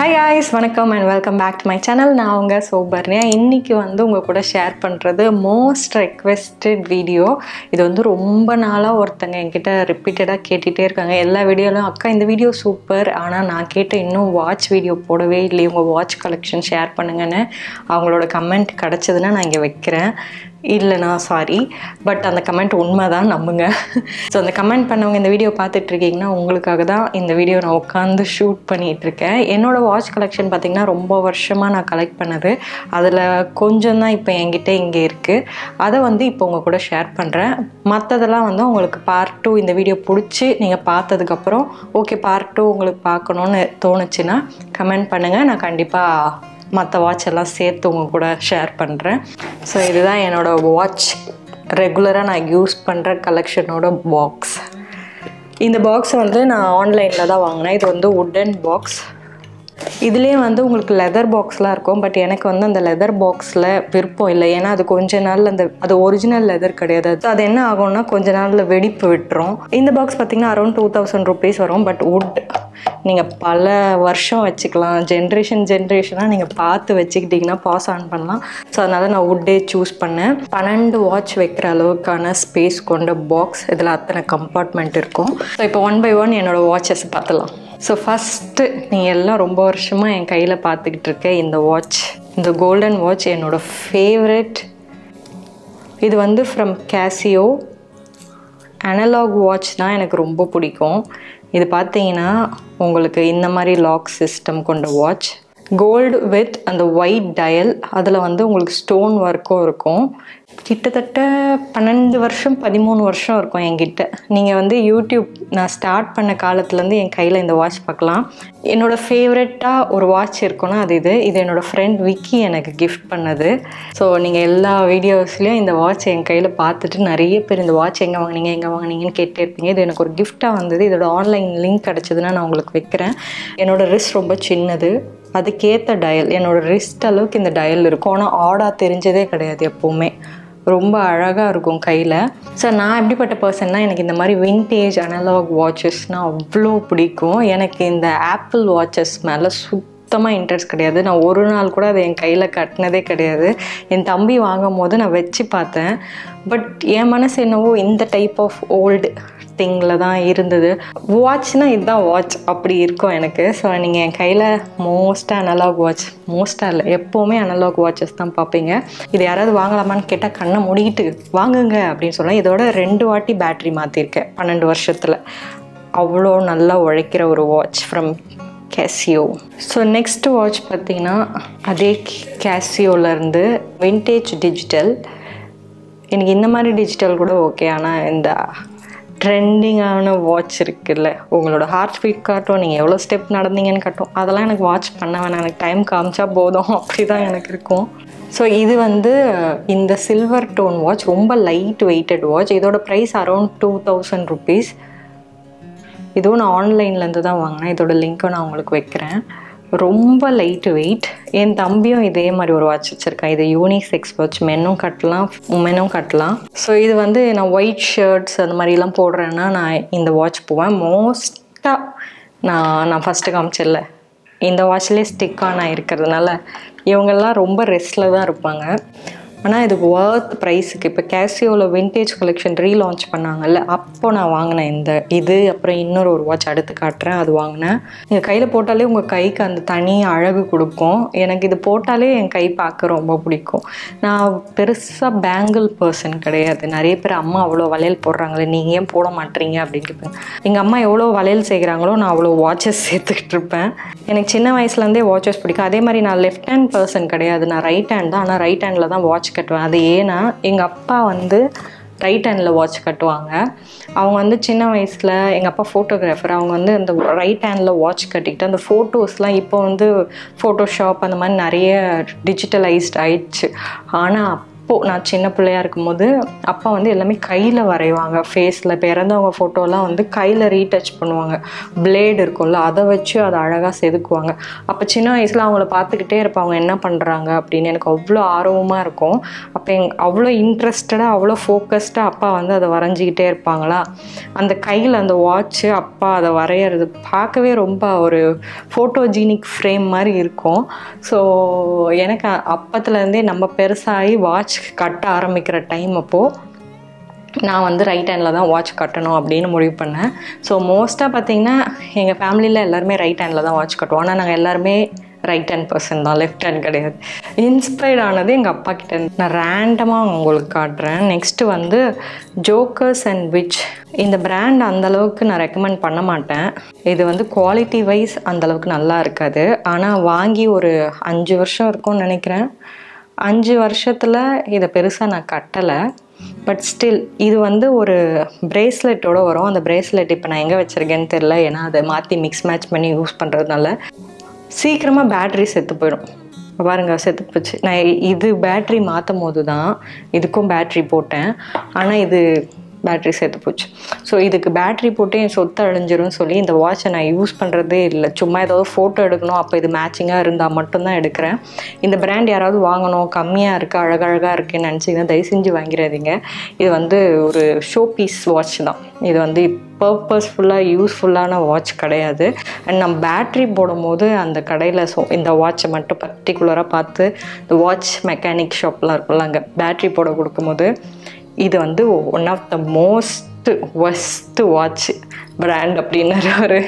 Hi guys, வணக்கம் and welcome back to my channel. நான் உங்க சோபர்னியா. இன்னைக்கு உங்க கூட ஷேர் பண்றது most requested video. இது ரொம்ப நாளா ஒருத்தங்க என்கிட்ட ரிப்பீட்டடா கேட்டிட்டே இருக்காங்க. எல்லா வீடியோலயும் அக்கா இந்த வீடியோ சூப்பர், ஆனா நான் கேட்ட இன்னும் வாட்ச் வீடியோ போடவே இல்லை, உங்க வாட்ச் கலெக்ஷன் ஷேர் பண்ணுங்கன்னு அவங்களோட கமெண்ட் கிடைச்சதுன்னா நான் இங்க வைக்கிறேன். இல்லைனா சாரி, பட் அந்த கமெண்ட் உண்மைதான், நம்புங்க. ஸோ அந்த கமெண்ட் பண்ணவங்க இந்த வீடியோ பார்த்துட்டு இருக்கீங்கன்னா உங்களுக்காக தான் இந்த வீடியோ நான் உட்காந்து ஷூட் பண்ணிகிட்டு இருக்கேன். என்னோடய வாட்ச் கலெக்ஷன் பார்த்திங்கன்னா ரொம்ப வருஷமாக நான் கலெக்ட் பண்ணது, அதில் கொஞ்சம் தான் இப்போ என்கிட்ட இங்கே இருக்குது. அதை இப்போ உங்கள் கூட ஷேர் பண்ணுறேன். மற்றதெல்லாம் உங்களுக்கு பார்ட் 2 இந்த வீடியோ பிடிச்சி நீங்கள் பார்த்ததுக்கப்புறம் ஓகே பார்ட் 2 உங்களுக்கு பார்க்கணுன்னு தோணுச்சுன்னா கமெண்ட் பண்ணுங்கள், நான் கண்டிப்பாக மற்ற வாட்ச் எல்லாம் சேர்த்து உங்கள் கூட ஷேர் பண்ணுறேன். ஸோ இதுதான் என்னோடய வாட்ச் ரெகுலராக நான் யூஸ் பண்ணுற கலெக்ஷனோட பாக்ஸ். இந்த பாக்ஸை நான் ஆன்லைனில் தான் வாங்கினேன். இது வுட்டன் பாக்ஸ். இதுலேயே உங்களுக்கு லெதர் பாக்ஸ்லாம் இருக்கும், பட் எனக்கு அந்த லெதர் பாக்ஸில் விருப்பம் இல்லை. ஏன்னா அது கொஞ்ச நாள் அது ஒரிஜினல் லெதர் கிடையாது. அது என்ன ஆகும்னா கொஞ்ச நாளில் வெடிப்பு விட்டுரும். இந்த பாக்ஸ் பார்த்திங்கன்னா அரௌண்ட் 2000 rupees வரும். பட் வுட் நீங்கள் பல வருஷம் வச்சுக்கலாம், ஜென்ரேஷனாக நீங்கள் பார்த்து வச்சுக்கிட்டிங்கன்னா பாஸ் ஆன் பண்ணலாம். ஸோ அதனால் நான் வுட்டே சூஸ் பண்ணேன். 12 வாட்ச் வைக்கிற அளவுக்கான ஸ்பேஸ் கொண்ட பாக்ஸ். இதில் அத்தனை கம்பார்ட்மெண்ட் இருக்கும். ஸோ இப்போ 1 by 1 என்னோடய வாட்சஸ் பார்த்துலாம். ஸோ ஃபஸ்ட்டு நீங்கள் எல்லாம் ரொம்ப வருஷமாக என் கையில் பார்த்துக்கிட்டு இருக்க இந்த வாட்ச், இந்த கோல்டன் வாட்ச் என்னோடய ஃபேவரெட். இது ஃப்ரம் கேசியோ அனலாக் வாட்ச் தான், எனக்கு ரொம்ப பிடிக்கும். இது பார்த்தீங்கன்னா உங்களுக்கு இந்த மாதிரி லாக் சிஸ்டம் கொண்ட வாட்ச், கோல்டு வித் அந்த ஒயிட் டயல். அதில் உங்களுக்கு ஸ்டோன் ஒர்க்கும் இருக்கும். கிட்டத்தட்ட 12 வருஷம் 13 வருஷம் இருக்கும் என்கிட்ட. நீங்கள் யூடியூப் நான் ஸ்டார்ட் பண்ண காலத்துலேருந்து என் கையில் இந்த வாட்ச் பார்க்கலாம். என்னோடய ஃபேவரெட்டாக ஒரு வாட்ச் இருக்குன்னா அது இது என்னோடய ஃப்ரெண்ட் விக்கி எனக்கு கிஃப்ட் பண்ணது. ஸோ நீங்கள் எல்லா வீடியோஸ்லேயும் இந்த வாட்ச் என் கையில் பார்த்துட்டு நிறைய பேர் இந்த வாட்ச் எங்கே வாங்கினீங்கன்னு கேட்டே இருப்பீங்க. இது எனக்கு ஒரு கிஃப்டாக வந்தது. இதோட ஆன்லைன் லிங்க் கிடச்சதுன்னா நான் உங்களுக்கு வைக்கிறேன். என்னோடய ரிஸ்ட் ரொம்ப சின்னது, அதுக்கேற்ற டயல் என்னோடய ரிஸ்ட் அளவுக்கு இந்த டயல் இருக்கும். ஆனால் ஆடாக தெரிஞ்சதே கிடையாது, எப்போவுமே ரொம்ப அழகாக இருக்கும் கையில். ஸோ நான் எப்படிப்பட்ட பர்சன்னா, எனக்கு இந்த மாதிரி வின்டேஜ் அனலாக் வாட்சஸ்னால் அவ்வளோ பிடிக்கும். எனக்கு இந்த ஆப்பிள் வாட்சஸ் மேலே சுத்தமாக இன்ட்ரெஸ்ட் கிடையாது. நான் ஒரு நாள் கூட அதை என் கையில் கட்டினதே கிடையாது. என் தம்பி வாங்கும் போது நான் வச்சு பார்த்தேன், பட் என் மனசு என்னவோ இந்த டைப் ஆஃப் ஓல்டு திங்கில் தான் இருந்தது. வாட்ச்னால் இதுதான் வாட்ச் அப்படி இருக்கும் எனக்கு. ஸோ நீங்கள் என் கையில் மோஸ்ட்டாக அனலாக் வாட்ச், மோஸ்ட்டாக இல்லை எப்போவுமே அனலாக் வாட்சஸ் தான் பார்ப்பீங்க. இது யாராவது வாங்கலாமான்னு கேட்டால் கண்ணை மூடிக்கிட்டு வாங்குங்க அப்படின்னு சொல்லலாம். இதோட 2 வாட்டி பேட்ரி மாற்றிருக்கேன் 12 வருஷத்தில். அவ்வளோ நல்லா உழைக்கிற ஒரு watch from Casio. So next watch பார்த்திங்கன்னா அதே கேசியோலேருந்து வின்டேஜ் டிஜிட்டல். எனக்கு இந்த மாதிரி டிஜிட்டல் கூட ஓகே, ஆனால் இந்த ட்ரெண்டிங்கான வாட்ச் இருக்குல்ல, உங்களோட ஹார்ட் பீட் காட்டும், நீங்கள் எவ்வளோ ஸ்டெப் நடந்தீங்கன்னு காட்டும், அதெல்லாம் எனக்கு வாட்ச் பண்ண வேணாம், எனக்கு டைம் காமிச்சா போதும், அப்படி தான் எனக்கு இருக்கும். ஸோ இது இந்த சில்வர் டோன் வாட்ச் ரொம்ப லைட் வெயிட்டட் வாட்ச். இதோட ப்ரைஸ் அரௌண்ட் 2000 rupees. இதுவும் நான் ஆன்லைன்லேருந்து தான் வாங்கினேன். இதோட லிங்க்கும் நான் உங்களுக்கு வைக்கிறேன். ரொம்ப லைட் வெயிட். என் தம்பியும் இதே மாதிரி ஒரு வாட்ச் வச்சுருக்கான். இது யூனிசெக்ஸ் வாட்ச், மென்னும் கட்டலாம் உமனும் கட்டலாம். ஸோ இது நான் ஒயிட் ஷர்ட்ஸ் அந்த மாதிரிலாம் போடுறேன்னா நான் இந்த வாட்ச் போவேன். மோஸ்ட்டாக நான் ஃபஸ்ட்டு காமிச்சிடல, இந்த வாட்ச்லேயே ஸ்டிக் ஆன் ஆகிருக்கிறதுனால இவங்கெல்லாம் ரொம்ப ரெஸ்ட்டில் தான் இருப்பாங்க. ஆனால் இது ஒர்த் ப்ரைஸுக்கு. இப்போ கேசியோவில் வின்டேஜ் கலெக்ஷன் ரீலான்ச் பண்ணாங்கல்ல, அப்போ நான் வாங்கினேன் இது. அப்புறம் இன்னொரு வாட்ச் அடுத்து காட்டுறேன், அது வாங்கினேன். நீங்கள் கையில் போட்டாலே உங்கள் கைக்கு அந்த தனி அழகு கொடுக்கும். எனக்கு இது போட்டாலே என் கை பார்க்க ரொம்ப பிடிக்கும். நான் பெருசாக பேங்கிள் பர்சன் கிடையாது. நிறைய பேர் அம்மா அவ்வளோ வளையல் போடுறாங்களே, நீங்கள் ஏன் போட மாட்டீங்க அப்படின்னு கேட்பேன். எங்கள் அம்மா எவ்வளோ வளையல் செய்கிறாங்களோ நான் அவ்வளோ வாட்சஸ் சேர்த்துக்கிட்டு இருப்பேன். எனக்கு சின்ன வயசுலேருந்தே வாட்சஸ் பிடிக்கும். அதே மாதிரி நான் லெஃப்ட் ஹேண்ட் பர்சன் கிடையாது, நான் ரைட் ஹேண்ட் தான். ஆனால் ரைட் ஹேண்டில் தான் வாட்ச் கட்டுவேன். அது ஏன்னா எங்கள் அப்பா ரைட் ஹேண்டில் வாட்ச் கட்டுவாங்க. அவங்க சின்ன வயசில் எங்கள் அப்பா ஃபோட்டோகிராஃபர். அவங்க அந்த ரைட் ஹேண்டில் வாட்ச் கட்டிக்கிட்டு அந்த ஃபோட்டோஸ்லாம் இப்போ ஃபோட்டோஷாப் அந்த மாதிரி நிறைய டிஜிட்டலைஸ்ட் ஆயிடுச்சு. ஆனால் அப்போது நான் சின்ன பிள்ளையாக இருக்கும்போது அப்பா வந்து எல்லாமே கையில் வரைவாங்க. ஃபேஸில் பிறந்தவங்க ஃபோட்டோலாம் வந்து கையில் ரீடச் பண்ணுவாங்க. பிளேடு இருக்கும்ல, அதை வச்சு அதை அழகாக செதுக்குவாங்க. அப்போ சின்ன வயசில் அவங்கள பார்த்துக்கிட்டே இருப்பாங்க என்ன பண்ணுறாங்க அப்படின்னு. எனக்கு அவ்வளோ ஆர்வமாக இருக்கும். அப்போ அவ்வளோ இன்ட்ரெஸ்டடாக அவ்வளோ ஃபோக்கஸ்டாக அப்பா வந்து அதை வரைஞ்சிக்கிட்டே இருப்பாங்களா. அந்த கையில் அந்த வாட்ச்சு அப்பா அதை வரைகிறது பார்க்கவே ரொம்ப ஒரு ஃபோட்டோஜீனிக் ஃப்ரேம் மாதிரி இருக்கும். ஸோ எனக்கு அப்பத்துலேருந்தே நம்ம பெருசாகி வாட்ச் கட்ட ஆரம்பிக்கிற டைம் அப்போது நான் வந்து ரைட் ஹேண்டில் தான் வாட்ச் கட்டணும் அப்படின்னு முடிவு பண்ணேன். ஸோ மோஸ்ட்டாக பார்த்திங்கன்னா எங்கள் ஃபேமிலியில் எல்லாருமே ரைட் ஹேண்டில் தான் வாட்ச் கட்டுவோம். ஆனால் நாங்கள் எல்லாருமே ரைட் ஹேண்ட் பர்சன் தான், லெஃப்ட் ஹேண்ட் கிடையாது. இன்ஸ்பயர்ட் ஆனது எங்கள் அப்பா கிட்ட. நான் ரேண்டமாக உங்களுக்கு காட்டுறேன். நெக்ஸ்ட்டு வந்து ஜோக்கர்ஸ் அண்ட் விச். இந்த பிராண்ட் அந்தளவுக்கு நான் ரெக்கமெண்ட் பண்ண மாட்டேன். இது வந்து குவாலிட்டி வைஸ் அந்தளவுக்கு நல்லா இருக்காது. ஆனால் வாங்கி ஒரு 5 வருஷம் இருக்கும்னு நினைக்கிறேன். 5 வருஷத்தில் இதை பெருசாக நான் கட்டலை. பட் ஸ்டில் இது வந்து ஒரு பிரேஸ்லெட்டோடு வரும். அந்த பிரேஸ்லெட் இப்போ நான் எங்கே வச்சுருக்கேன்னு தெரில, ஏன்னா அதை மாற்றி மிக்ஸ் மேட்ச் பண்ணி யூஸ் பண்ணுறதுனால சீக்கிரமாக பேட்ரி செத்து போயிடும். பாருங்கள், செத்து போச்சு. நான் இது பேட்ரி மாற்றும் போது தான் இதுக்கும் பேட்ரி போட்டேன். ஆனால் இது பேட்ரி சேர்த்து போச்சு. ஸோ இதுக்கு பேட்ரி போட்டு என் சொத்து அழிஞ்சிரும் சொல்லி இந்த வாட்சை நான் யூஸ் பண்ணுறதே இல்லை. சும்மா ஏதாவது ஃபோட்டோ எடுக்கணும், அப்போ இது மேட்சிங்காக இருந்தால் மட்டும்தான் எடுக்கிறேன். இந்த பிராண்ட் யாராவது வாங்கணும், கம்மியாக இருக்குது, அழகழகாக இருக்குன்னு நினச்சிங்கன்னா தயவு செஞ்சு வாங்கிறாதீங்க. இது வந்து ஒரு ஷோ பீஸ் வாட்ச் தான். இது வந்து பர்பஸ்ஃபுல்லாக யூஸ்ஃபுல்லான வாட்ச் கிடையாது. அண்ட் நம்ம பேட்ரி போடும் போது அந்த கடையில் இந்த வாட்சை மட்டும் பர்டிகுலராக பார்த்து, இந்த வாட்ச் மெக்கானிக் ஷாப்லாம் இருக்குல்ல, அங்கே பேட்ரி போட கொடுக்கும்போது இது வந்து one of the most watch brand அப்படின்னாரு.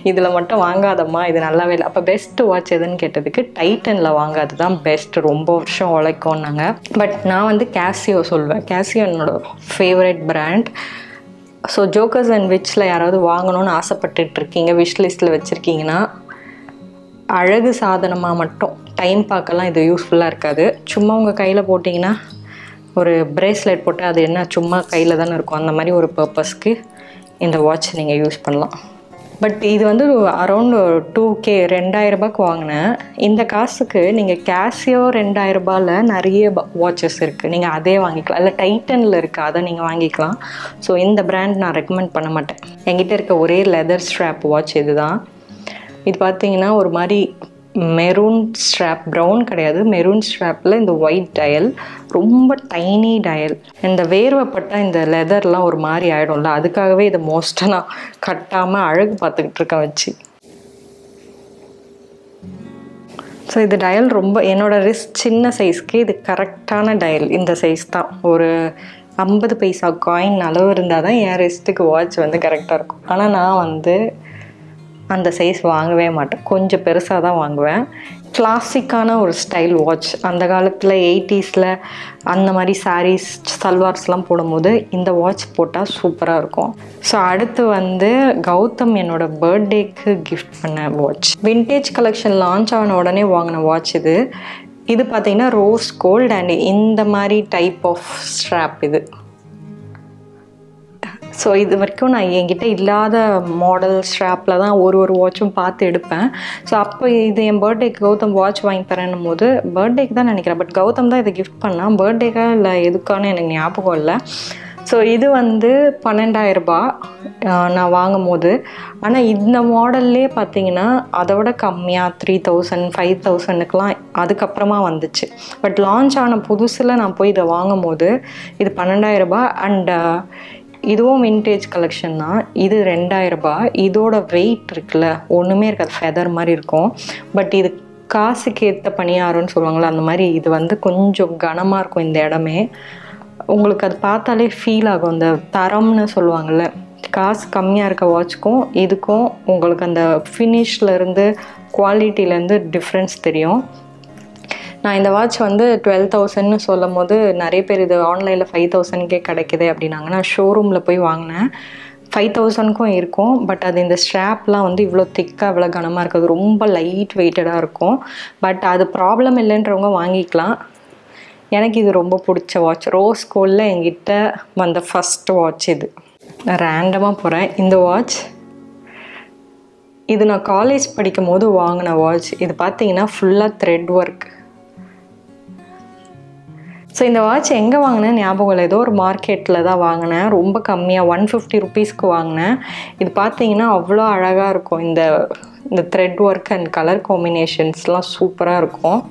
இதில் மட்டும் வாங்காதம்மா, இது நல்லாவே இல்லை. அப்போ பெஸ்ட்டு வாட்ச் எதுன்னு கேட்டதுக்கு டைட்டனில் வாங்காது தான் பெஸ்ட், ரொம்ப வருஷம் உழைக்கும்னாங்க. பட் நான் வந்து கேசியோ சொல்வேன். கேசியோ என்னோட favourite brand. So jokers and விச்சில் யாராவது வாங்கணும்னு ஆசைப்பட்டுட்ருக்கீங்க, விஷ் லிஸ்ட்டில் வச்சுருக்கீங்கன்னா, அழகு சாதனமாக மட்டும் டைம் பார்க்கலாம் இது யூஸ்ஃபுல்லாக இருக்காது. சும்மா உங்கள் கையில் போட்டிங்கன்னா, ஒரு பிரேஸ்லெட் போட்டு அது என்ன சும்மா கையில் தானே இருக்கும், அந்த மாதிரி ஒரு பர்பஸ்க்கு இந்த வாட்ச் நீங்கள் யூஸ் பண்ணலாம். பட் இது வந்து அரௌண்ட் 2K 2000 ரூபாய்க்கு வாங்கினேன். இந்த காசுக்கு நீங்கள் கேசியோ 2000 ரூபாயில் நிறைய வாட்சஸ் இருக்குது, நீங்கள் அதே வாங்கிக்கலாம். இல்லை டைட்டனில் இருக்குது, அதை நீங்கள் வாங்கிக்கலாம். ஸோ இந்த பிராண்ட் நான் ரெக்கமெண்ட் பண்ண மாட்டேன். என்கிட்ட இருக்க ஒரே லெதர் ஸ்ட்ராப் வாட்ச் இது தான். இது பார்த்தீங்கன்னா ஒரு மாதிரி மெரூன் ஸ்ட்ராப், ப்ரௌன் கிடையாது, மெரூன் ஸ்ட்ராப்பில் இந்த ஒயிட் டயல், ரொம்ப டைனி டயல். இந்த வேர்வைப்பட்டால் இந்த லெதர்லாம் ஒரு மாதிரி ஆகிடும்ல, அதுக்காகவே இதை மோஸ்ட்டாக நான் கட்டாமல் அழகு பார்த்துக்கிட்டு இருக்கேன் வச்சு. ஸோ இது டயல் ரொம்ப என்னோடய ரிஸ்ட் சின்ன சைஸ்க்கு இது கரெக்டான டயல். இந்த சைஸ் தான், ஒரு 50 பைசா காயின் அளவு இருந்தால் தான் என் ரிஸ்ட்டுக்கு வாட்ச் வந்து கரெக்டாக இருக்கும். ஆனால் நான் வந்து அந்த சைஸ் வாங்கவே மாட்டேன், கொஞ்சம் பெருசாக தான் வாங்குவேன். கிளாசிக்கான ஒரு ஸ்டைல் வாட்ச். அந்த காலத்தில் 80s அந்த மாதிரி சாரீஸ் சல்வார்ஸ்லாம் போடும்போது இந்த வாட்ச் போட்டால் சூப்பராக இருக்கும். ஸோ அடுத்து வந்து கௌதம் என்னோட பர்த்டேக்கு கிஃப்ட் பண்ண வாட்ச். விண்டேஜ் கலெக்ஷன் லான்ச் ஆன உடனே வாங்கின வாட்ச் இது. இது பார்த்திங்கன்னா ரோஸ் கோல்டு அண்ட் இந்த மாதிரி டைப் ஆஃப் ஸ்ட்ராப் இது. ஸோ இது வரைக்கும் நான் என்கிட்ட இல்லாத மாடல் ஸ்ட்ராப்பில் தான் ஒரு வாட்சும் பார்த்து எடுப்பேன். ஸோ அப்போ இது என் பர்த்டேக்கு கௌதம் வாட்ச் வாங்கி தரேன்னும் போது, பர்த்டேக்கு தான் நினைக்கிறேன், பட் கௌதம் தான் இதை கிஃப்ட் பண்ணான். பர்த்டேக்கா இல்லை எதுக்கானு எனக்கு ஞாபகம் இல்லை. ஸோ இது வந்து 12,000 ரூபாய் நான் வாங்கும் போது. ஆனால் இந்த மாடல்லே பார்த்தீங்கன்னா அதை விட கம்மியாக 3000 5000க்குலாம் அதுக்கப்புறமா வந்துச்சு. பட் லான்ச் ஆன புதுசில் நான் போய் இதை வாங்கும் போது இது 12,000 ரூபாய். அண்ட் இதுவும் விண்டேஜ் கலெக்ஷன் தான். இது 2000 ரூபாய். இதோட வெயிட் இருக்குல்ல, ஒன்றுமே இருக்காது, ஃபெதர் மாதிரி இருக்கும். பட் இது காசுக்கு ஏற்ற பணியாரம்னு சொல்லுவாங்களே, அந்த மாதிரி இது வந்து கொஞ்சம் கனமாக இருக்கும் இந்த இடமே. உங்களுக்கு அது பார்த்தாலே ஃபீல் ஆகும், அந்த தரம்னு சொல்லுவாங்கள்ல. காசு கம்மியாக இருக்க வாட்ச்க்கும் இதுக்கும் உங்களுக்கு அந்த ஃபினிஷ்லேருந்து குவாலிட்டிலேருந்து டிஃப்ரென்ஸ் தெரியும். நான் இந்த வாட்ச் வந்து 12,000ன்னு சொல்லும் போது நிறைய பேர் இது ஆன்லைனில் 5,000க்கே கிடைக்குது அப்படின்னாங்க. நான் ஷோரூமில் போய் வாங்கினேன், 5,000க்கும் இருக்கும். பட் அது இந்த ஸ்ட்ராப்லாம் வந்து இவ்வளோ திக்காக இவ்வளோ கனமாக இருக்காது, ரொம்ப லைட் வெயிட்டடாக இருக்கும். பட் அது ப்ராப்ளம் இல்லைன்றவங்க வாங்கிக்கலாம். எனக்கு இது ரொம்ப பிடிச்ச வாட்ச். ரோஸ் கோல்டில் என்கிட்ட வந்த ஃபஸ்ட் வாட்ச் இது. நான் ரேண்டமாக போகிறேன். இந்த வாட்ச் இது நான் காலேஜ் படிக்கும் போது வாங்கின வாட்ச். இது பார்த்தீங்கன்னா ஃபுல்லாக த்ரெட் ஒர்க். ஸோ இந்த வாட்ச் எங்கே வாங்கினேன் ஞாபகம் இல்லை, ஏதோ ஒரு மார்க்கெட்டில் தான் வாங்கினேன். ரொம்ப கம்மியாக 150 ருபீஸ்க்கு வாங்கினேன். இது பார்த்தீங்கன்னா அவ்வளோ அழகாக இருக்கும். இந்த த்ரெட் ஒர்க் அண்ட் கலர் காம்பினேஷன்ஸ்லாம் சூப்பராக இருக்கும்.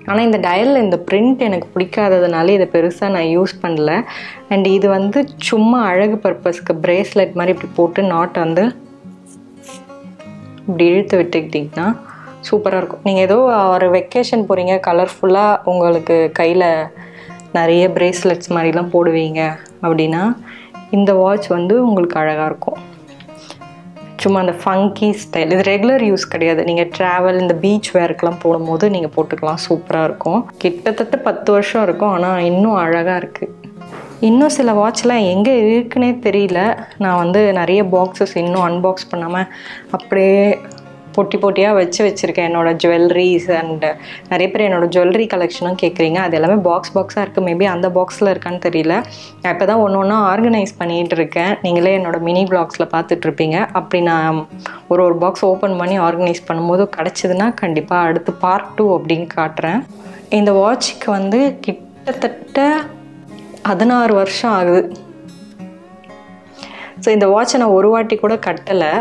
ஆனால் இந்த டயலில் இந்த பிரிண்ட் எனக்கு பிடிக்காததுனால இதை பெருசாக நான் யூஸ் பண்ணல. அண்ட் இது வந்து சும்மா அழகு பர்பஸ்க்கு பிரேஸ்லெட் மாதிரி இப்படி போட்டு நாட் வந்து இப்படி இழுத்து விட்டுக்கிட்டிங்கன்னா சூப்பராக இருக்கும். நீங்கள் ஏதோ ஒரு வெக்கேஷன் போகிறீங்க, கலர்ஃபுல்லாக உங்களுக்கு கையில் நிறைய பிரேஸ்லெட்ஸ் மாதிரிலாம் போடுவீங்க அப்படின்னா இந்த வாட்ச் வந்து உங்களுக்கு அழகாக இருக்கும். சும்மா அந்த ஃபங்கி ஸ்டைல். இது ரெகுலர் யூஸ் கிடையாது. நீங்கள் ட்ராவல் இந்த பீச் வேர்க்கெலாம் போடும்போது நீங்கள் போட்டுக்கலாம், சூப்பராக இருக்கும். கிட்டத்தட்ட 10 வருஷம் இருக்கும், ஆனால் இன்னும் அழகாக இருக்குது. இன்னும் சில வாட்ச்லாம் எங்கே இருக்குன்னே தெரியல. நான் வந்து நிறைய பாக்ஸஸ் இன்னும் அன்பாக்ஸ் பண்ணாமல் அப்படியே பொட்டி பொட்டியாக வச்சுருக்கேன் என்னோடய ஜுவல்லரிஸ். அண்ட் நிறைய பேர் என்னோடய ஜுவல்லரி கலெக்ஷனும் கேட்குறீங்க. அது எல்லாமே பாக்ஸாக இருக்குது. மேபி அந்த பாக்ஸில் இருக்கான்னு தெரியல. நான் இப்போ தான் ஒன்று ஒன்றா ஆர்கனைஸ் பண்ணிகிட்டு இருக்கேன். நீங்களே என்னோடய மினி பிளாக்ஸில் பார்த்துட்ருப்பீங்க. அப்படி நான் ஒரு பாக்ஸ் ஓப்பன் பண்ணி ஆர்கனைஸ் பண்ணும்போது கிடச்சிதுன்னா கண்டிப்பாக அடுத்து பார்ட் 2 அப்படின்னு காட்டுறேன். இந்த வாட்சுக்கு வந்து கிட்டத்தட்ட 16 வருஷம் ஆகுது. ஸோ இந்த வாட்சை நான் ஒரு வாட்டி கூட கட்டலை.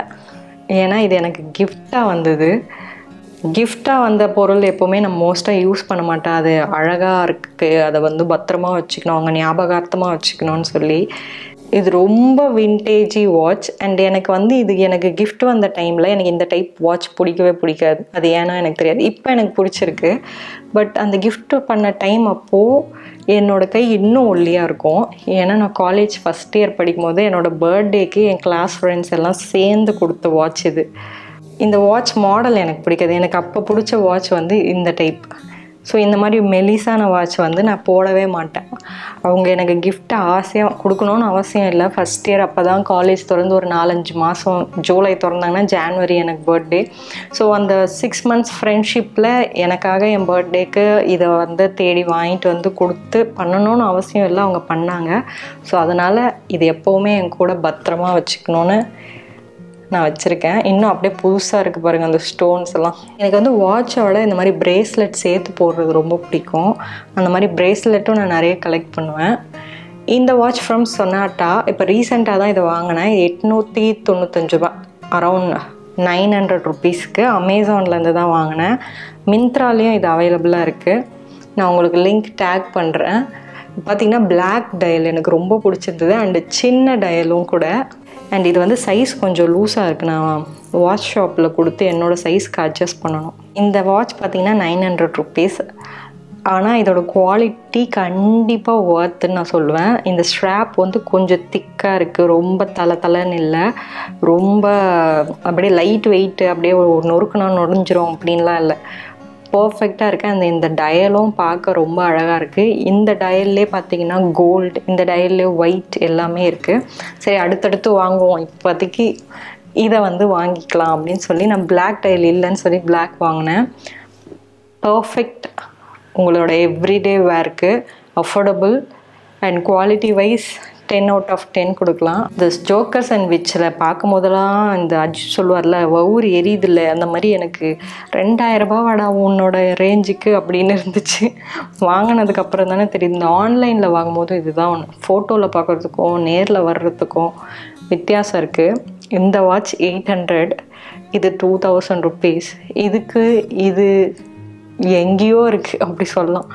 ஏன்னா இது எனக்கு கிஃப்டாக வந்தது. கிஃப்டாக வந்த பொருள் எப்போவுமே நம்ம மோஸ்ட்டாக யூஸ் பண்ண மாட்டேன். அது அழகாக இருக்குது, அதை வந்து பத்திரமா வச்சுக்கணும், அவங்க ஞாபகார்த்தமாக வச்சுக்கணும்னு சொல்லி. இது ரொம்ப விண்டேஜி வாட்ச். அண்ட் எனக்கு வந்து இது எனக்கு கிஃப்ட் வந்த டைமில் எனக்கு இந்த டைப் வாட்ச் பிடிக்கவே பிடிக்காது. அது ஏன்னா எனக்கு தெரியாது. இப்போ எனக்கு பிடிச்சிருக்கு. பட் அந்த கிஃப்ட் பண்ண டைம் அப்போது என்னோடய கை இன்னும் ஒல்லியாக இருக்கும். ஏன்னா நான் காலேஜ் ஃபஸ்ட் இயர் படிக்கும் போது என்னோடய பர்த்டேக்கு என் கிளாஸ் ஃப்ரெண்ட்ஸ் எல்லாம் சேர்ந்து கொடுத்த வாட்ச் இது. இந்த வாட்ச் மாடல் எனக்கு பிடிக்காது. எனக்கு அப்போ பிடிச்ச வாட்ச் வந்து இந்த டைப். ஸோ இந்த மாதிரி மெலிசான வாட்ச் வந்து நான் போடவே மாட்டேன். அவங்க எனக்கு கிஃப்ட் ஆசையாக கொடுக்கணும்னு அவசியம் இல்லை. ஃபஸ்ட் இயர் அப்போ தான் காலேஜ் திறந்து ஒரு 4-5 மாதம், ஜூலை திறந்தாங்கன்னா ஜான்வரி எனக்கு பர்த்டே. ஸோ அந்த 6 months ஃப்ரெண்ட்ஷிப்பில் எனக்காக என் பர்த்டேக்கு இதை வந்து தேடி வாங்கிட்டு வந்து கொடுத்து பண்ணணும்னு அவசியம் இல்லை, அவங்க பண்ணாங்க. ஸோ அதனால் இது எப்போவுமே என் கூட பத்திரமா வச்சுக்கணுன்னு நான் வச்சுருக்கேன். இன்னும் அப்படியே புதுசாக இருக்குது பாருங்கள் அந்த ஸ்டோன்ஸ் எல்லாம். எனக்கு வந்து வாட்சோட இந்த மாதிரி பிரேஸ்லெட் சேர்த்து போடுறது ரொம்ப பிடிக்கும். அந்த மாதிரி பிரேஸ்லெட்டும் நான் நிறைய கலெக்ட் பண்ணுவேன். இந்த வாட்ச் ஃப்ரம் சொனாட்டா. இப்போ ரீசெண்டாக தான் இதை வாங்கினேன். 895 ரூபா, அரௌண்ட் 900 ருபீஸ்க்கு. அமேசான்லேருந்து தான் வாங்கினேன். மிந்த்ராலேயும் இது அவைலபிளாக இருக்குது. நான் உங்களுக்கு லிங்க் டேக் பண்ணுறேன். பார்த்திங்கன்னா பிளாக் டயல் எனக்கு ரொம்ப பிடிச்சிருந்தது. அண்டு சின்ன டயலும் கூட. அண்ட் இது வந்து சைஸ் கொஞ்சம் லூஸாக இருக்குது. நான் வாட்ச் ஷாப்பில் கொடுத்து என்னோடய சைஸ்க்கு அட்ஜஸ்ட் பண்ணணும். இந்த வாட்ச் பார்த்திங்கன்னா 900 ருபீஸ். ஆனால் இதோட குவாலிட்டி கண்டிப்பாக ஒர்த்துன்னு நான் சொல்லுவேன். இந்த ஸ்ட்ராப் வந்து கொஞ்சம் திக்காக இருக்குது, ரொம்ப தலைன்னு இல்லை, ரொம்ப அப்படியே லைட் வெயிட்டு, அப்படியே நொறுக்குனா நொடிஞ்சிரும் அப்படின்லாம் இல்லை, பர்ஃபெக்டாக இருக்குது. அந்த இந்த டயலும் பார்க்க ரொம்ப அழகாக இருக்குது. இந்த டயல்லே பார்த்தீங்கன்னா கோல்டு, இந்த டயல்லே ஒயிட் எல்லாமே இருக்குது. சரி அடுத்தடுத்து வாங்குவோம், இப்போதைக்கு இதை வந்து வாங்கிக்கலாம் அப்படின்னு சொல்லி நான் பிளாக் டயல் இல்லைன்னு சொல்லி பிளாக் வாங்கினேன். பர்ஃபெக்ட் உங்களோட எவ்ரிடே வேர்க்கு, affordable and quality wise 10 out of 10 கொடுக்கலாம். இந்த ஜோக்கர்ஸ் அண்ட் விச்சில் பார்க்கும் போதெல்லாம் இந்த அஜித் சொல்லுவார்ல, ஊர் எரியுதில்ல, அந்த மாதிரி எனக்கு 2000 ரூபாவாடா உன்னோட ரேஞ்சுக்கு அப்படின்னு இருந்துச்சு. வாங்கினதுக்கப்புறம் தானே தெரியுது. இந்த ஆன்லைனில் வாங்கும்போது இதுதான் ஒன்று, ஃபோட்டோவில் பார்க்குறதுக்கும் நேரில் வர்றதுக்கும் வித்தியாசம் இருக்குது. இந்த வாட்ச் 800, இது 2000 ருபீஸ். இதுக்கு இது எங்கேயோ இருக்குது அப்படி சொல்லலாம்.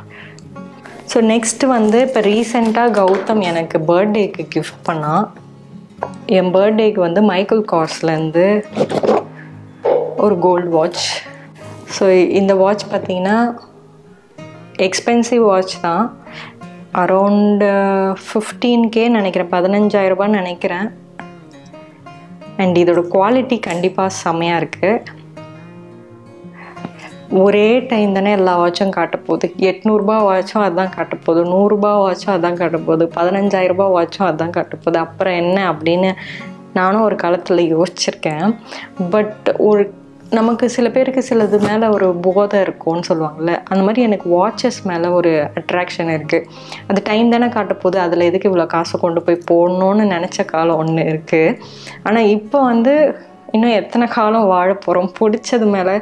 ஸோ நெக்ஸ்ட்டு வந்து இப்போ ரீசெண்டாக கௌதம் எனக்கு பர்த்டேக்கு கிஃப்ட் பண்ணான். என் பர்த்டேக்கு வந்து மைக்கேல் கார்ஸ்லேருந்து ஒரு கோல்டு வாட்ச். ஸோ இந்த வாட்ச் பார்த்திங்கன்னா எக்ஸ்பென்சிவ் வாட்ச் தான், அரௌண்டு 15K நினைக்கிறேன், 15,000 ரூபான்னு நினைக்கிறேன். அண்ட் இதோட குவாலிட்டி கண்டிப்பாக செம்மையாக இருக்குது. ஒரே டைம் தானே எல்லா வாட்சும் காட்டப்போகுது. 800 ரூபா வாட்சும் அதுதான் காட்டப்போகுது, 100 ரூபா வாட்சும் அதுதான் காட்டப்போகுது, 15,000 ரூபா வாட்சும் அதுதான் காட்டப்போகுது. அப்புறம் என்ன அப்படின்னு நானும் ஒரு காலத்தில் யோசிச்சிருக்கேன். பட் நமக்கு சில பேருக்கு சிலது மேலே ஒரு போதை இருக்கும்னு சொல்லுவாங்கள்ல, அந்த மாதிரி எனக்கு வாட்சஸ் மேலே ஒரு அட்ராக்ஷன் இருக்குது. அது டைம் தானே காட்டப்போகுது, அதில் எதுக்கு இவ்வளோ காசை கொண்டு போய் போடணுன்னு நினச்ச காலம் ஒன்று இருக்குது. ஆனால் இப்போ வந்து இன்னும் எத்தனை காலம் வாழ போகிறோம், பிடிச்சது மேலே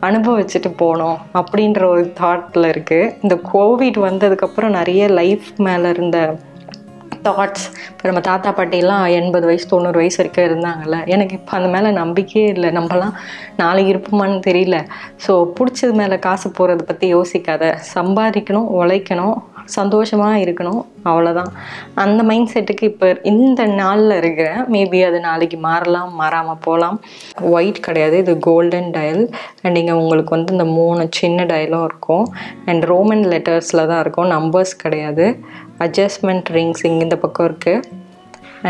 அனுபவிச்சுட்டு போனோம் அப்படின்ற ஒரு தாட்டில் இருக்குது. இந்த கோவிட் வந்ததுக்கப்புறம் நிறைய லைஃப் மேலே இருந்த தாட்ஸ். இப்போ நம்ம தாத்தா பாட்டிலாம் 80 வயசு 90 வயசு வரைக்கும் இருந்தாங்கல்ல, எனக்கு இப்போ அந்த மேலே நம்பிக்கையே இல்லை. நம்மலாம் நாளைக்கு இருப்போமான்னு தெரியல. ஸோ பிடிச்சது மேலே காசு போகிறத பற்றி யோசிக்காத, சம்பாதிக்கணும், உழைக்கணும், சந்தோஷமாக இருக்கணும், அவ்வளோதான். அந்த மைண்ட் செட்டுக்கு இப்போ இந்த நாளில் இருக்கிறேன். மேபி அது நாளைக்கு மாறலாம், மாறாமல் போகலாம். ஒயிட் கிடையாது, இது கோல்டன் டயல். அண்ட் இங்கே உங்களுக்கு வந்து இந்த 3 சின்ன டயலும் இருக்கும். அண்ட் ரோமன் லெட்டர்ஸில் தான் இருக்கும், நம்பர்ஸ் கிடையாது. அட்ஜஸ்ட்மெண்ட் ரிங்ஸ் இங்கே இந்த பக்கம் இருக்குது.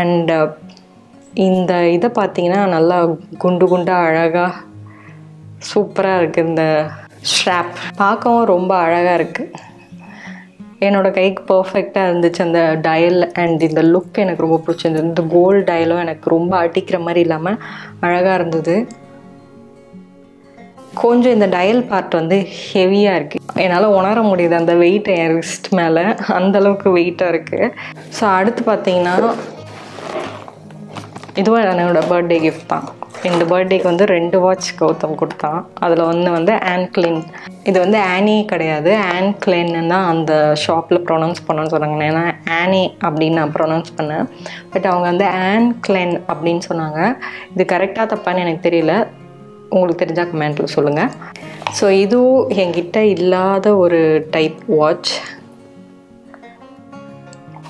அண்ட் இந்த இதை பார்த்தீங்கன்னா நல்லா குண்டு குண்டாக அழகாக சூப்பராக இருக்குது. இந்த ஸ்ட்ராப் பார்க்கவும் ரொம்ப அழகாக இருக்குது. என்னோடய கைக்கு பர்ஃபெக்டாக இருந்துச்சு அந்த டயல். அண்ட் இந்த லுக் எனக்கு ரொம்ப பிடிச்சிருந்தது. இந்த கோல்டு டயலும் எனக்கு ரொம்ப அடிக்கிற மாதிரி இல்லாமல் அழகாக இருந்தது. கொஞ்சம் இந்த டயல் பார்ட் வந்து ஹெவியாக இருக்குது, என்னால் உணர முடியுது அந்த வெயிட் என் ரிஸ்ட் மேலே, அந்தளவுக்கு வெயிட்டாக இருக்குது. ஸோ அடுத்து பார்த்தீங்கன்னா இதுவும் என்னோடய பர்த்டே கிஃப்ட் தான். இந்த பர்த்டேக்கு வந்து 2 வாட்ச் கௌதம் கொடுத்தான். அதில் ஒன்று வந்து ஆன்க்ளின். இது வந்து ஆனி கிடையாது, ஆன்க்ளின்னு தான் அந்த ஷாப்பில் ப்ரொனவுன்ஸ் பண்ணணும்னு சொன்னாங்க. ஏன்னா ஆனி அப்படின்னு நான் ப்ரொனவுன்ஸ் பண்ணேன். பட் அவங்க வந்து ஆன்க்ளின் அப்படின்னு சொன்னாங்க. இது கரெக்டாக தப்பான்னு எனக்கு தெரியல, உங்களுக்கு தெரிஞ்சால் கமெண்ட்டில் சொல்லுங்கள். ஸோ இதுவும் என்கிட்ட இல்லாத ஒரு type watch.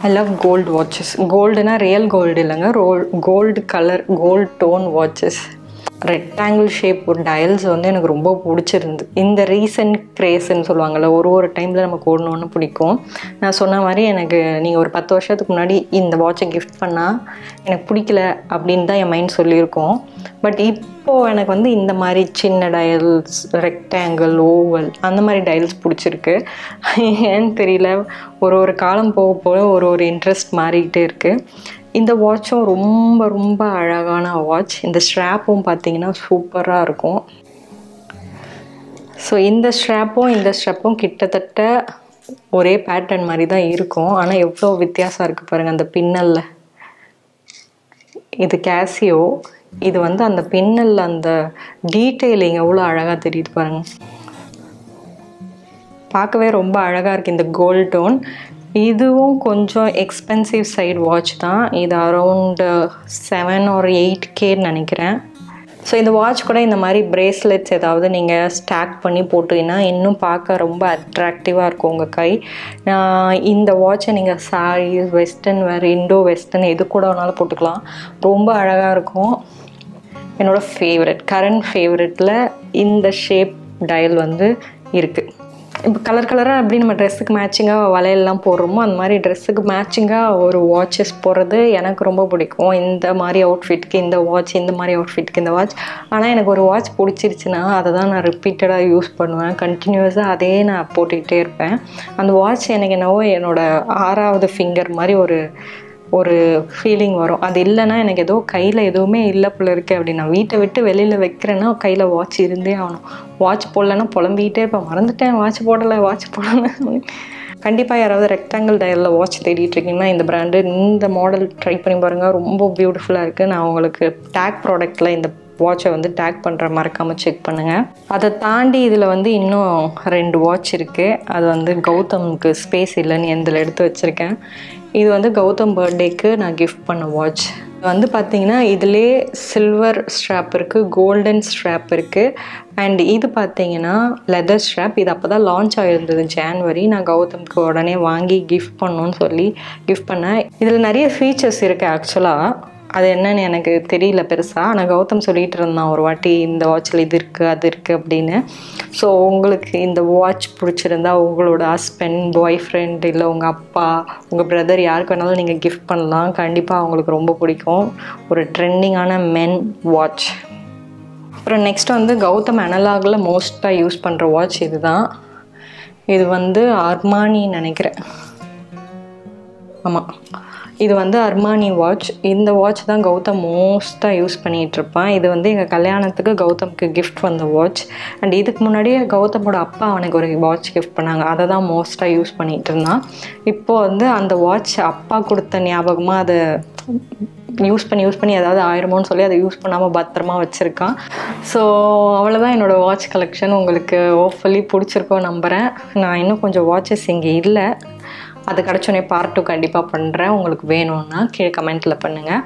I love gold watches. கோல்டுனா ரியல் கோல்டு இல்லைங்க, gold colour, gold tone watches. Rectangle shape ஒரு டயல்ஸ் வந்து எனக்கு ரொம்ப பிடிச்சிருந்து. இந்த ரீசன்ட் கிரேஸ்ன்னு சொல்லுவாங்கள்ல, ஒரு டைமில் நமக்கு ஒன்று பிடிக்கும். நான் சொன்ன மாதிரி எனக்கு நீங்கள் ஒரு 10 வருஷத்துக்கு முன்னாடி இந்த வாட்சை கிஃப்ட் பண்ணால் எனக்கு பிடிக்கல அப்படின்னு தான் என் மைண்ட் சொல்லியிருக்கோம். பட் இப்போது எனக்கு வந்து இந்த மாதிரி சின்ன டயல்ஸ், ரெக்டாங்கிள், ஓவல் அந்த மாதிரி டயல்ஸ் பிடிச்சிருக்கு. ஏன்னு தெரியல, ஒரு காலம் போக போக ஒரு இன்ட்ரெஸ்ட் மாறிக்கிட்டே இருக்குது. இந்த வாட்சும் ரொம்ப ரொம்ப அழகான வாட்ச். இந்த ஸ்ட்ராப்பும் பார்த்தீங்கன்னா சூப்பராக இருக்கும். ஸோ இந்த ஸ்ட்ராப்பும் கிட்டத்தட்ட ஒரே பேட்டர்ன் மாதிரி தான் இருக்கும். ஆனால் எவ்வளோ வித்தியாசம் இருக்குது பாருங்கள் அந்த பின்னலில். இது கேசியோ. இது வந்து அந்த பின்னலில் அந்த டீட்டெயிலிங் எவ்வளோ அழகாக தெரியுது பாருங்கள். பார்க்கவே ரொம்ப அழகாக இருக்குது இந்த கோல்ட் டோன். இதுவும் கொஞ்சம் எக்ஸ்பென்சிவ் சைடு வாட்ச் தான். இது அரௌண்ட் 7 or 8K நினைக்கிறேன். ஸோ இந்த வாட்ச் கூட இந்த மாதிரி பிரேஸ்லெட்ஸ் ஏதாவது நீங்கள் ஸ்டாக் பண்ணி போட்டிங்கன்னா இன்னும் பார்க்க ரொம்ப அட்ராக்டிவாக இருக்கும் உங்கள் கை. இந்த வாட்சை நீங்கள் சாரி, வெஸ்டர்ன் வேர், இண்டோ வெஸ்டர்ன் எது கூட வேணாலும் போட்டுக்கலாம், ரொம்ப அழகாக இருக்கும். என்னோடய கரண்ட் ஃபேவரெட்டில் இந்த ஷேப் டயல் வந்து இருக்குது. இப்போ கலராக அப்படி நம்ம ட்ரெஸ்ஸுக்கு மேட்சிங்காக வளையல்லாம் போடுறோமோ அந்த மாதிரி ட்ரெஸ்ஸுக்கு மேட்சிங்காக ஒரு வாட்சஸ் போடுறது எனக்கு ரொம்ப பிடிக்கும். இந்த மாதிரி அவுட்ஃபிட்க்கு இந்த வாட்ச், இந்த மாதிரி அவுட்ஃபிட்க்கு இந்த வாட்ச். ஆனால் எனக்கு ஒரு வாட்ச் பிடிச்சிருச்சுன்னா அதை தான் நான் ரிப்பீட்டடாக யூஸ் பண்ணுவேன். கண்டினியூஸாக அதே நான் போட்டுக்கிட்டே இருப்பேன். அந்த வாட்ச் எனக்கு என்னவோ என்னோடய 6வது ஃபிங்கர் மாதிரி ஒரு ஃபீலிங் வரும். அது இல்லைன்னா எனக்கு ஏதோ கையில் எதுவுமே இல்லை போல இருக்குது. அப்படி நான் வீட்டை விட்டு வெளியில் வைக்கிறேன்னா கையில் வாட்ச் இருந்தே ஆகணும். வாட்ச் போடலைன்னா புலம்பிக்கிட்டே இருப்பேன், மறந்துட்டேன் வாட்ச் போடலை. கண்டிப்பாக யாராவது ரெக்டாங்கிள் டயலில் வாட்ச் தேடிட்டு இருக்கீங்கன்னா இந்த பிராண்டு, இந்த மாடல் ட்ரை பண்ணி பாருங்கள், ரொம்ப பியூட்டிஃபுல்லாக இருக்குது. நான் உங்களுக்கு டேக் ப்ராடக்ட்டில் இந்த வாட்சை வந்து டேக் பண்ணுற மறக்காமல் செக் பண்ணுங்கள். அதை தாண்டி இதில் வந்து இன்னும் 2 வாட்ச் இருக்குது. அது வந்து கௌதமுக்கு ஸ்பேஸ் இல்லைன்னு இதில் எடுத்து வச்சுருக்கேன். இது வந்து கௌதம் பர்த்டேக்கு நான் கிஃப்ட் பண்ண வாட்ச். வந்து பார்த்திங்கன்னா இதிலே சில்வர் ஸ்ட்ராப் இருக்குது, கோல்டன் ஸ்ட்ராப் இருக்குது. அண்ட் இது பார்த்திங்கன்னா லெதர் ஸ்ட்ராப். இது அப்போ தான் லான்ச் ஆகிருந்தது ஜான்வரி. நான் கௌதமுக்கு உடனே வாங்கி கிஃப்ட் பண்ணணுன்னு சொல்லி கிஃப்ட் பண்ணேன். இதில் நிறைய ஃபீச்சர்ஸ் இருக்குது ஆக்சுவலாக. அது என்னன்னு எனக்கு தெரியல பெருசாக. ஆனால் கௌதம் சொல்லிகிட்டு இருந்தான் ஒரு வாட்டி, இந்த வாட்சில் இது இருக்குது அது இருக்குது அப்படின்னு. ஸோ உங்களுக்கு இந்த வாட்ச் பிடிச்சிருந்தா உங்களோட ஹஸ்பண்ட், பாய் ஃப்ரெண்ட், இல்லை உங்கள் அப்பா, உங்கள் பிரதர் யாருக்கு வேணாலும் நீங்கள் கிஃப்ட் பண்ணலாம். கண்டிப்பாக அவங்களுக்கு ரொம்ப பிடிக்கும். ஒரு ட்ரெண்டிங்கான மென் வாட்ச். அப்புறம் நெக்ஸ்ட் வந்து கௌதம் அனலாகில் மோஸ்ட்டாக யூஸ் பண்ணுற வாட்ச் இது தான். இது வந்து அர்மானி நினைக்கிறேன், ஆமாம், இது வந்து அர்மானி வாட்ச். இந்த வாட்ச் தான் கௌதம் மோஸ்ட்டாக யூஸ் பண்ணிகிட்ருப்பான். இது வந்து எங்கள் கல்யாணத்துக்கு கௌதமுக்கு கிஃப்ட் வந்த வாட்ச். அண்ட் இதுக்கு முன்னாடியே கௌதமோட அப்பா அவனுக்கு ஒரு வாட்ச் கிஃப்ட் பண்ணாங்க, அதை தான் மோஸ்ட்டாக யூஸ் பண்ணிகிட்டு இருந்தான். இப்போது வந்து அந்த வாட்ச் அப்பா கொடுத்த ஞாபகமாக அதை யூஸ் பண்ணி ஏதாவது ஆயிருமோன்னு சொல்லி அதை யூஸ் பண்ணாமல் பத்திரமா வச்சுருக்கான். ஸோ அவ்வளோதான் என்னோடய வாட்ச் கலெக்ஷன். உங்களுக்கு ஹோப்ஃபுல்லி பிடிச்சிருக்கோம் நம்புகிறேன். நான் இன்னும் கொஞ்சம் வாட்சஸ் இங்கே இல்லை, அது கிடச்சோன்னே பார்ட் 2 கண்டிப்பாக பண்ணுறேன். உங்களுக்கு வேணும்னா கீழே கமெண்ட்டில் பண்ணுங்கள்.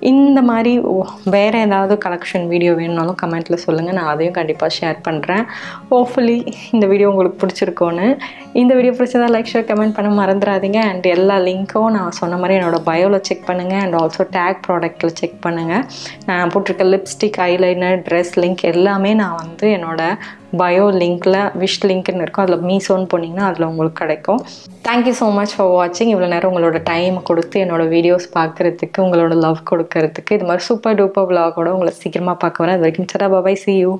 இந்த மாதிரி வேறு ஏதாவது கலெக்ஷன் வீடியோ வேணும்னாலும் கமெண்ட்டில் சொல்லுங்கள், நான் அதையும் கண்டிப்பாக ஷேர் பண்ணுறேன். ஹோப்ஃபுல்லி இந்த வீடியோ உங்களுக்கு பிடிச்சிருக்கோன்னு. இந்த வீடியோ பிடிச்சதா லைக் ஷேர் கமெண்ட் பண்ண மறந்துடாதீங்க. அண்ட் எல்லா லிங்க்கும் நான் சொன்ன மாதிரி என்னோடய பயோவில் செக் பண்ணுங்கள். அண்ட் ஆல்சோ டேக் ப்ராடக்ட்டில் செக் பண்ணுங்கள். நான் போட்டிருக்க லிப்ஸ்டிக், ஐலைனர், ட்ரெஸ் லிங்க் எல்லாமே நான் வந்து என்னோடய பயோ லிங்க்கில் விஷ் லிங்க்னு இருக்கும், அதில் மீஷோன்னு போனீங்கன்னா அதில் உங்களுக்கு கிடைக்கும். தேங்க்யூ ஸோ மச் ஃபார் வாட்சிங். இவ்வளோ நேரம் உங்களோட டைம் கொடுத்து என்னோடய வீடியோஸ் பார்க்குறதுக்கு, உங்களோட லவ் கொடுக்கறதுக்கு. இது மாதிரி சூப்பர் டூப்பர் விலாகோட உங்களை சீக்கிரமாக பார்க்க வரேன். அது வரைக்கும் சடா பாய், see you.